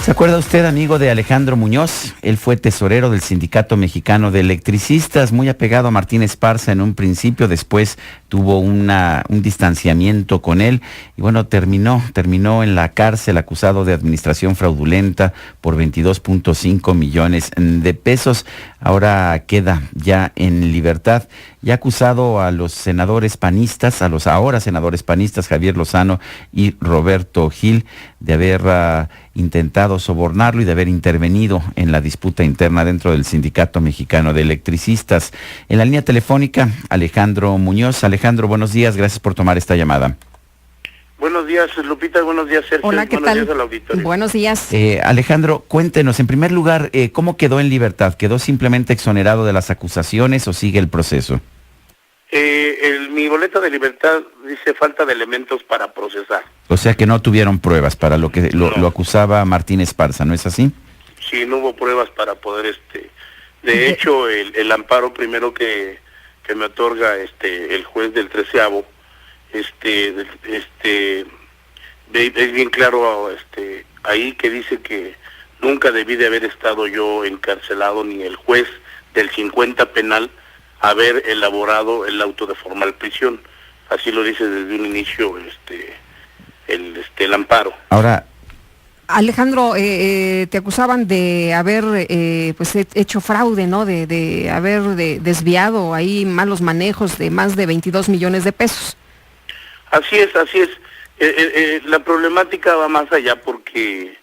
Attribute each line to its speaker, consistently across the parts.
Speaker 1: ¿Se acuerda usted, amigo de Alejandro Muñoz? Él fue tesorero del Sindicato Mexicano de Electricistas, muy apegado a Martín Esparza en un principio, después tuvo un distanciamiento con él y bueno, terminó en la cárcel acusado de administración fraudulenta por 22.5 millones de pesos. Ahora queda ya en libertad y ha acusado a los senadores panistas, a los ahora senadores panistas Javier Lozano y Roberto Gil, de haber intentado sobornarlo y de haber intervenido en la disputa interna dentro del Sindicato Mexicano de Electricistas. En la línea telefónica, Alejandro Muñoz. Alejandro, buenos días, gracias por tomar esta llamada.
Speaker 2: Buenos días, Lupita, buenos días, Sergio.
Speaker 3: Hola, ¿qué
Speaker 2: buenos
Speaker 3: tal?
Speaker 2: días al auditorio.
Speaker 3: Buenos días.
Speaker 1: Alejandro, cuéntenos, en primer lugar, ¿cómo quedó en libertad? ¿Quedó simplemente exonerado de las acusaciones o sigue el proceso?
Speaker 2: Mi boleta de libertad dice falta de elementos para procesar.
Speaker 1: O sea que no tuvieron pruebas para lo que lo acusaba Martín Esparza, ¿no es así?
Speaker 2: Sí, no hubo pruebas para poder, de hecho, el amparo primero que me otorga el juez del 13avo, es bien claro ahí que dice que nunca debí de haber estado yo encarcelado, ni el juez del 50 penal haber elaborado el auto de formal prisión. Así lo dice desde un inicio el amparo.
Speaker 1: Ahora,
Speaker 3: Alejandro, te acusaban de haber hecho fraude, ¿no? De haber desviado ahí malos manejos de más de 22 millones de pesos.
Speaker 2: Así es. La problemática va más allá porque,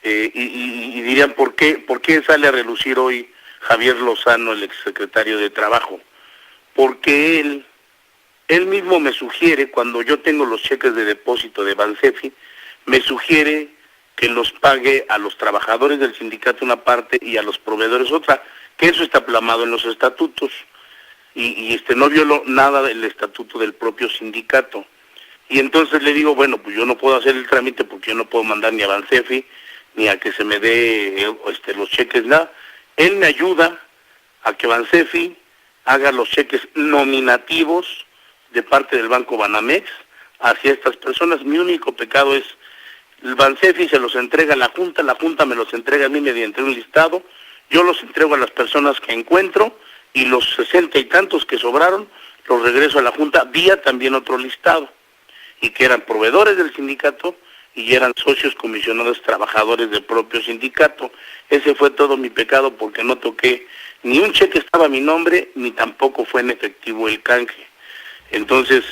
Speaker 2: y dirían, ¿por qué sale a relucir hoy Javier Lozano, el exsecretario de Trabajo? Porque él mismo me sugiere, cuando yo tengo los cheques de depósito de Bansefi, me sugiere que los pague a los trabajadores del sindicato una parte y a los proveedores otra, que eso está plasmado en los estatutos, y no violó nada del estatuto del propio sindicato. Y entonces le digo, bueno, pues yo no puedo hacer el trámite porque yo no puedo mandar ni a Bansefi, ni a que se me dé los cheques, nada. Él me ayuda a que Bansefi haga los cheques nominativos de parte del Banco Banamex hacia estas personas. Mi único pecado es, el Bansefi se los entrega a la Junta me los entrega a mí mediante un listado, yo los entrego a las personas que encuentro y los 60 y tantos que sobraron los regreso a la Junta vía también otro listado, y que eran proveedores del sindicato y eran socios comisionados trabajadores del propio sindicato. Ese fue todo mi pecado, porque no toqué ni un cheque estaba a mi nombre, ni tampoco fue en efectivo el canje. Entonces,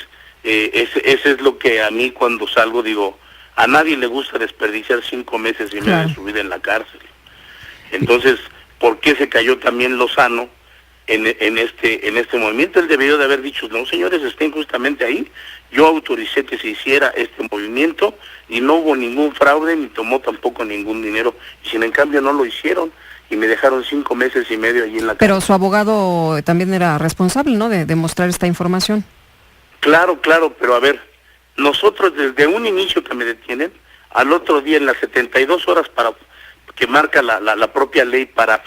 Speaker 2: ese es lo que a mí cuando salgo digo, a nadie le gusta desperdiciar 5 meses y medio de su vida en la cárcel. Entonces, ¿por qué se cayó también Lozano en este movimiento? Él debió de haber dicho, no señores, estén justamente ahí, yo autoricé que se hiciera este movimiento y no hubo ningún fraude, ni tomó tampoco ningún dinero, y sin en cambio no lo hicieron, y me dejaron 5 meses y medio allí en la cárcel.
Speaker 3: Pero su abogado también era responsable, ¿no?, de mostrar esta información.
Speaker 2: Claro, pero a ver, nosotros desde un inicio que me detienen, al otro día en las 72 horas para que marca la propia ley para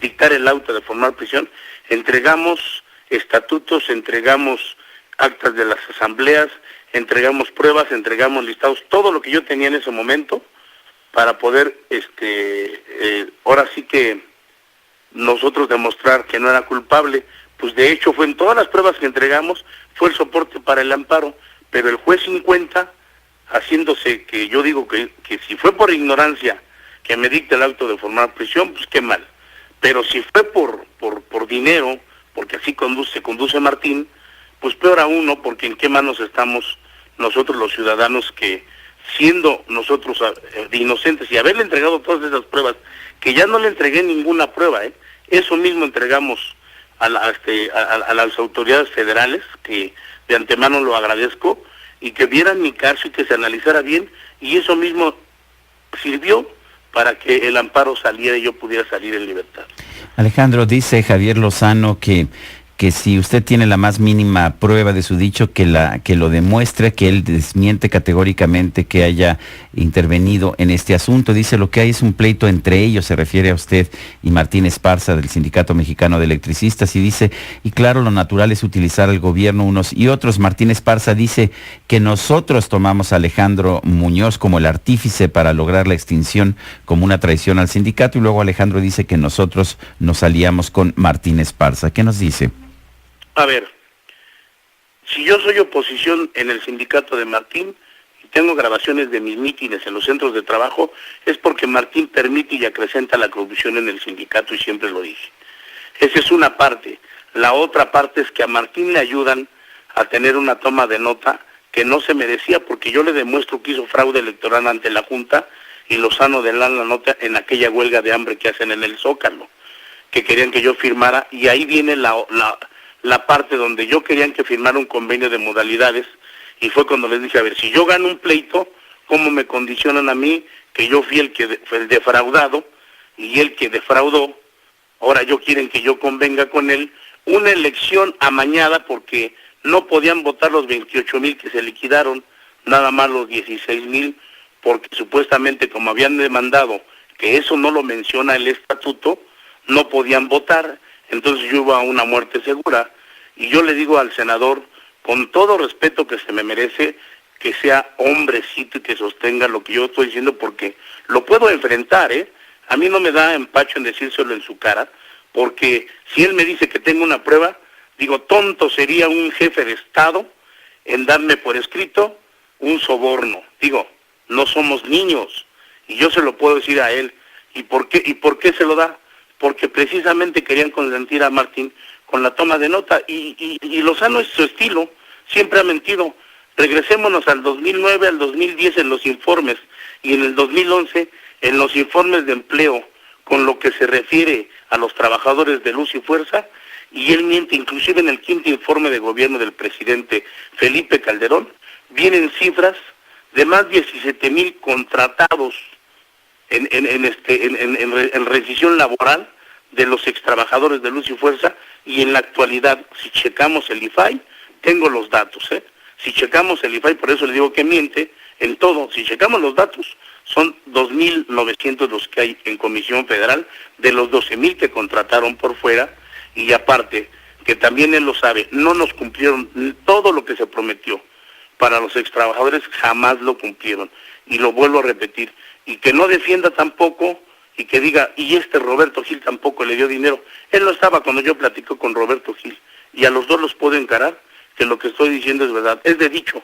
Speaker 2: dictar el auto de formal prisión, entregamos estatutos, entregamos actas de las asambleas, entregamos pruebas, entregamos listados, todo lo que yo tenía en ese momento para poder, ahora sí que nosotros demostrar que no era culpable. Pues de hecho fue en todas las pruebas que entregamos, fue el soporte para el amparo, pero el juez 50, haciéndose que yo digo que si fue por ignorancia que me dicte el auto de formal prisión, pues qué mal. Pero si fue por dinero, porque así conduce Martín, pues peor aún, ¿no? Porque en qué manos estamos nosotros los ciudadanos que, siendo nosotros inocentes y haberle entregado todas esas pruebas, que ya no le entregué ninguna prueba, eso mismo entregamos a las autoridades federales, que de antemano lo agradezco, y que vieran mi caso y que se analizara bien, y eso mismo sirvió para que el amparo saliera y yo pudiera salir en libertad.
Speaker 1: Alejandro, dice Javier Lozano que que si usted tiene la más mínima prueba de su dicho, que lo demuestre, que él desmiente categóricamente que haya intervenido en este asunto. Dice, lo que hay es un pleito entre ellos, se refiere a usted y Martín Esparza del Sindicato Mexicano de Electricistas, y dice, y claro, lo natural es utilizar al gobierno unos y otros. Martín Esparza dice que nosotros tomamos a Alejandro Muñoz como el artífice para lograr la extinción como una traición al sindicato, y luego Alejandro dice que nosotros nos aliamos con Martín Esparza. ¿Qué nos dice?
Speaker 2: A ver, si yo soy oposición en el sindicato de Martín y tengo grabaciones de mis mítines en los centros de trabajo, es porque Martín permite y acrecenta la corrupción en el sindicato, y siempre lo dije. Esa es una parte. La otra parte es que a Martín le ayudan a tener una toma de nota que no se merecía, porque yo le demuestro que hizo fraude electoral ante la Junta, y Lozano de la nota en aquella huelga de hambre que hacen en el Zócalo, que querían que yo firmara, y ahí viene la parte donde yo querían que firmara un convenio de modalidades, y fue cuando les dije, a ver, si yo gano un pleito, ¿cómo me condicionan a mí, que yo fui fue el defraudado, y el que defraudó, ahora yo quieren que yo convenga con él una elección amañada, porque no podían votar los 28,000 que se liquidaron, nada más los 16,000, porque supuestamente como habían demandado, que eso no lo menciona el estatuto, no podían votar. Entonces yo iba a una muerte segura, y yo le digo al senador, con todo respeto que se me merece, que sea hombrecito y que sostenga lo que yo estoy diciendo, porque lo puedo enfrentar, a mí no me da empacho en decírselo en su cara, porque si él me dice que tengo una prueba, digo, tonto sería un jefe de Estado en darme por escrito un soborno. Digo, no somos niños, y yo se lo puedo decir a él. ¿Y por qué se lo da? Porque precisamente querían consentir a Martín con la toma de nota, y Lozano es su estilo, siempre ha mentido. Regresémonos al 2009, al 2010 en los informes, y en el 2011 en los informes de empleo, con lo que se refiere a los trabajadores de Luz y Fuerza, y él miente. Inclusive en el quinto informe de gobierno del presidente Felipe Calderón, vienen cifras de más de 17,000 contratados en rescisión laboral de los extrabajadores de Luz y Fuerza, y en la actualidad, si checamos el IFAI, tengo los datos, si checamos el IFAI, por eso le digo que miente en todo, si checamos los datos, son 2,900 los que hay en Comisión Federal, de los 12,000 que contrataron por fuera, y aparte, que también él lo sabe, no nos cumplieron todo lo que se prometió para los extrabajadores, jamás lo cumplieron, y lo vuelvo a repetir, y que no defienda tampoco, y que diga, y Roberto Gil tampoco le dio dinero. Él no estaba cuando yo platico con Roberto Gil, y a los dos los puedo encarar, que lo que estoy diciendo es verdad, es de dicho,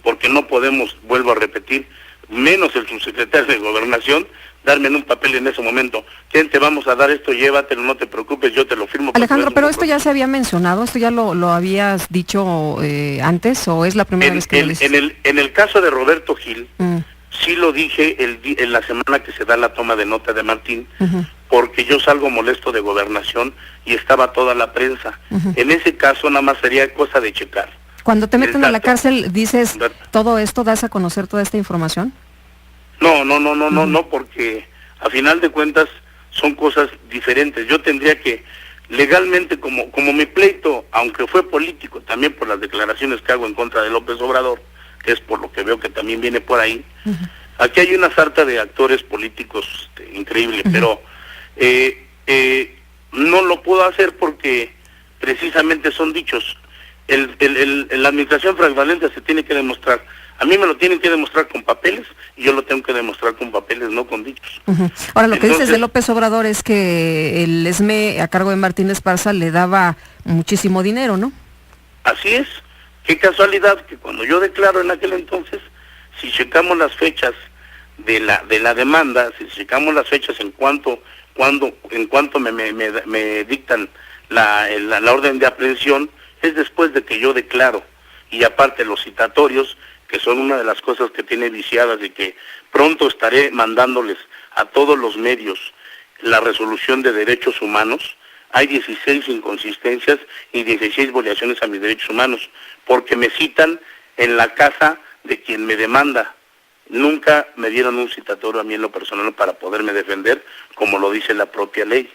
Speaker 2: porque no podemos, vuelvo a repetir, menos el subsecretario de Gobernación, darme en un papel en ese momento, ¿quién te vamos a dar esto? Llévatelo, no te preocupes, yo te lo firmo.
Speaker 3: Alejandro, pero esto ya se había mencionado, esto ya lo habías dicho antes, ¿o es la primera vez que lo dices?
Speaker 2: En el caso de Roberto Gil, sí lo dije en la semana que se da la toma de nota de Martín, porque yo salgo molesto de Gobernación y estaba toda la prensa. En ese caso nada más sería cosa de checar.
Speaker 3: Cuando te meten a la cárcel, dices, ¿todo esto das a conocer toda esta información?
Speaker 2: No, porque a final de cuentas son cosas diferentes. Yo tendría que, legalmente, como mi pleito, aunque fue político, también por las declaraciones que hago en contra de López Obrador, que es por lo que veo que también viene por ahí, aquí hay una sarta de actores políticos increíble, pero no lo puedo hacer porque precisamente son dichos. La administración fraudulenta se tiene que demostrar. A mí me lo tienen que demostrar con papeles, y yo lo tengo que demostrar con papeles, no con dichos.
Speaker 3: Ahora, lo que dices de López Obrador es que el ESME a cargo de Martín Esparza le daba muchísimo dinero, ¿no?
Speaker 2: Así es. Qué casualidad que cuando yo declaro en aquel entonces, si checamos las fechas de la demanda, si checamos las fechas en cuanto me dictan la orden de aprehensión, es después de que yo declaro. Y aparte los citatorios, que son una de las cosas que tiene viciadas, y que pronto estaré mandándoles a todos los medios la resolución de derechos humanos. Hay 16 inconsistencias y 16 violaciones a mis derechos humanos, porque me citan en la casa de quien me demanda. Nunca me dieron un citatorio a mí en lo personal para poderme defender, como lo dice la propia ley.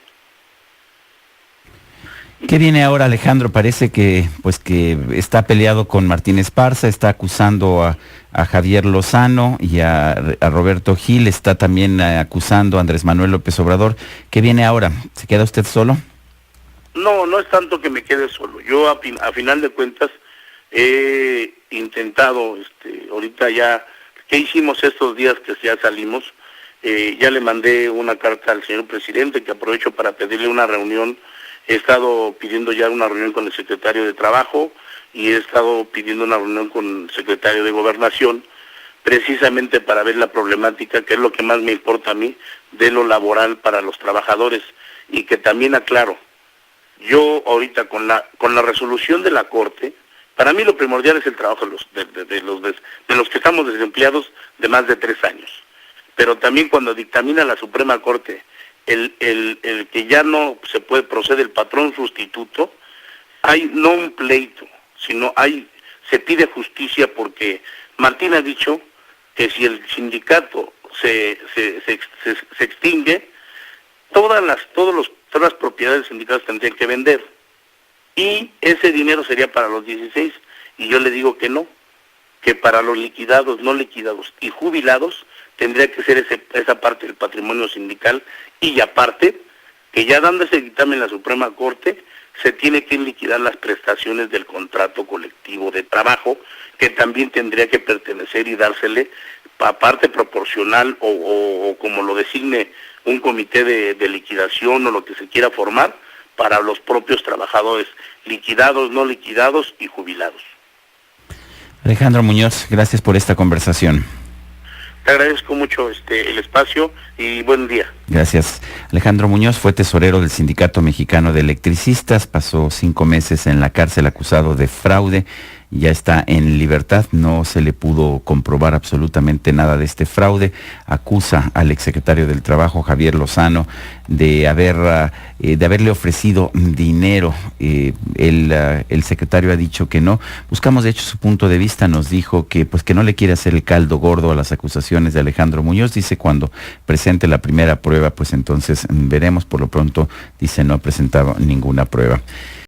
Speaker 1: ¿Qué viene ahora, Alejandro? Parece que pues que está peleado con Martín Esparza, está acusando a Javier Lozano y a Roberto Gil, está también acusando a Andrés Manuel López Obrador. ¿Qué viene ahora? ¿Se queda usted solo?
Speaker 2: No, no es tanto que me quede solo. Yo a final de cuentas he intentado, ahorita ya, ¿qué hicimos estos días que ya salimos? Ya le mandé una carta al señor presidente, que aprovecho para pedirle una reunión. He estado pidiendo ya una reunión con el secretario de Trabajo y he estado pidiendo una reunión con el secretario de Gobernación, precisamente para ver la problemática, que es lo que más me importa a mí, de lo laboral para los trabajadores. Y que también aclaro, yo ahorita con la resolución de la Corte, para mí lo primordial es el trabajo de los que estamos desempleados de más de 3 años. Pero también cuando dictamina la Suprema Corte el que ya no se puede proceder el patrón sustituto, hay no un pleito, sino se pide justicia, porque Martín ha dicho que si el sindicato se extingue, todas las propiedades sindicales tendrían que vender, y ese dinero sería para los 16, y yo le digo que no, que para los liquidados, no liquidados y jubilados tendría que ser esa parte del patrimonio sindical, y aparte, que ya dando ese dictamen en la Suprema Corte, se tiene que liquidar las prestaciones del contrato colectivo de trabajo, que también tendría que pertenecer y dársele a parte proporcional o como lo designe un comité de liquidación o lo que se quiera formar para los propios trabajadores, liquidados, no liquidados y jubilados.
Speaker 1: Alejandro Muñoz, gracias por esta conversación.
Speaker 2: Te agradezco mucho el espacio y buen día.
Speaker 1: Gracias. Alejandro Muñoz fue tesorero del Sindicato Mexicano de Electricistas, pasó 5 meses en la cárcel acusado de fraude, ya está en libertad, no se le pudo comprobar absolutamente nada de este fraude. Acusa al exsecretario del Trabajo, Javier Lozano, de haberle ofrecido dinero. El secretario ha dicho que no. Buscamos de hecho su punto de vista, nos dijo que no le quiere hacer el caldo gordo a las acusaciones de Alejandro Muñoz. Dice cuando presente la primera prueba, pues entonces veremos. Por lo pronto dice no ha presentado ninguna prueba.